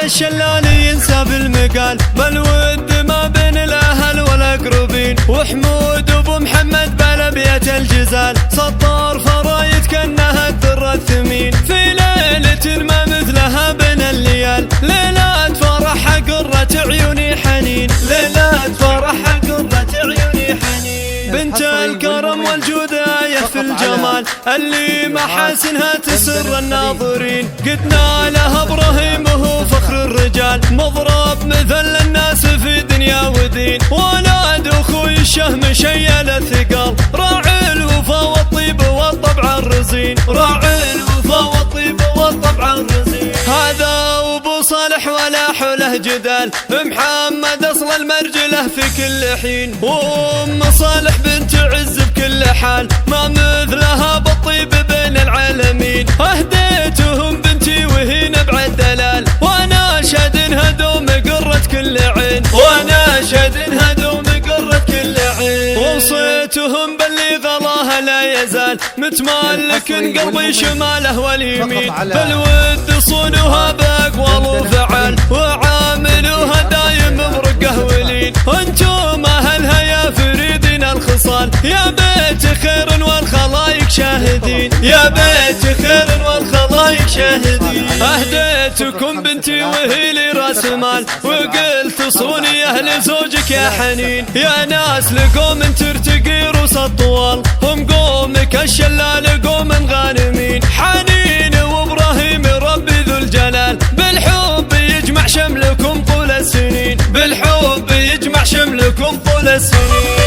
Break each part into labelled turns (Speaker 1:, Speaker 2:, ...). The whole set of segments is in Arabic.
Speaker 1: الشلال ينسى بالمقال، بل ود ما بين الاهل والاقربين، وحمود ابو محمد بلبية الجزال، سطار فرايد كانها الدر الثمين، في ليلة ما مثلها بين الليال، ليلة فرح قرة عيوني حنين، ليلة فرح قرة عيوني حنين. بنت الكرم والجود آية في الجمال، اللي محاسنها تسر الناظرين، قدنا لها ابراهيم وهو فخر الرجال، مضرب مثل الناس في دنيا ودين، ولاد اخوي الشهم شيل الثقال، راعي الوفا والطيب والطبع الرزين، راعي الوفا والطيب والطبع الرزين. هذا ابو صالح ولا حوله جدال، محمد اصل المرجله في كل حين، وام صالح بنت عز بكل حال، ما مثلها بالطيب بين العالمين، اهديتهم بنتي وهي نبع الدلال، وانا اشهد انها دوم قرة كل عين، وانا اشهد انها دوم قرة كل عين. وصيتهم باللي غلاها لا يزال، متملك قلبي شماله واليمين، بالود صونوها باقوال وفعل، وعاملوها دايم برقه ولين، انتم اهلها يا فريدين الخصال، يا بيت خير والخلايق شاهدين، يا بيت خير والخلايق شاهدين. اهديتكم بنتي وهي لي راس مال، وقلت صوني اهل زوجك يا حنين، يا ناس لقوم ترتقي روس الطوال، هم قومك الشلال قوم غانمين، حنين وابراهيم ربي ذو الجلال، بالحب يجمع شملكم طول السنين، بالحب يجمع شملكم طول السنين.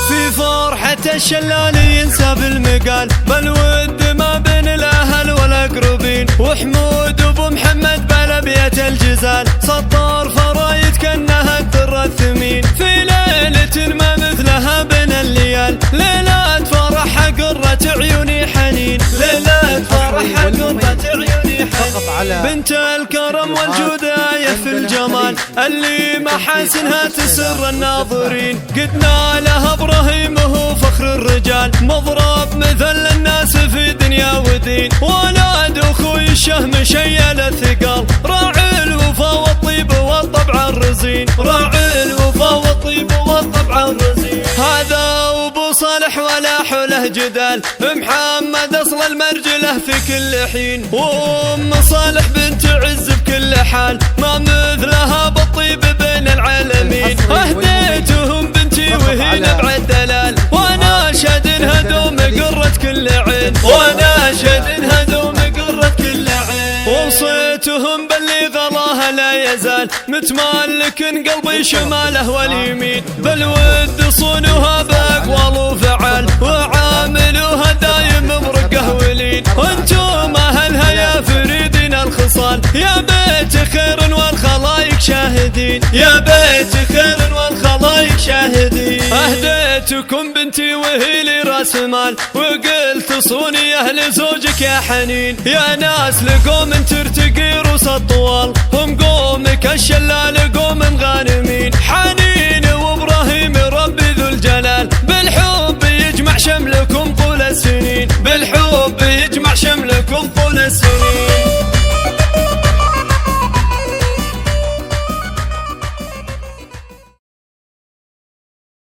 Speaker 1: في فرحة الشلال ينسى بالمقال، بل ود ما بين الاهل والاقربين، وحمود ابو محمد بلبية الجزال، سطار فرايد كانها الدر الثمين، في ليلة ما مثلها بين الليال، ليلة فرح قرة عيوني حنين، ليلة فرح قرة عيوني حنين. بنت الكرم والجود آية في الجمال، اللي محاسنها تسر الناظرين، قدنا لها ابراهيم وهو فخر الرجال، مضرب مثل الناس في دنيا ودين، ولاد اخوي الشهم شيل الثقال، راعي الوفا والطيب والطبع الرزين، راعي الوفا والطيب والطبع الرزين. هذا ابو صالح ولا حوله جدال، محمد اصل المرجله في كل حين، وام صالح بنت عز بكل حال، ما مثلها بالطيب بين العالمين، اهديتهم بنتي وهي نبع الدلال، وانا اشهد انها دوم قرة كل عين، وانا اشهد انها دوم قرة كل عين. وصيتهم باللي غلاها لا يزال، متملك قلبي شماله واليمين، بالود صونوها باقوال وفعل، وعاملوها دايم برقه ولين، انتم اهلها يا فريدين الخصال، يا بيت خير والخلايق شاهدين، يا بيت خير والخلايق شاهدين. اهديتكم بنتي وهي لي راس مال، وقلت صوني اهل زوجك يا حنين، يا ناس لقوم ترتقي روس الطوال، هم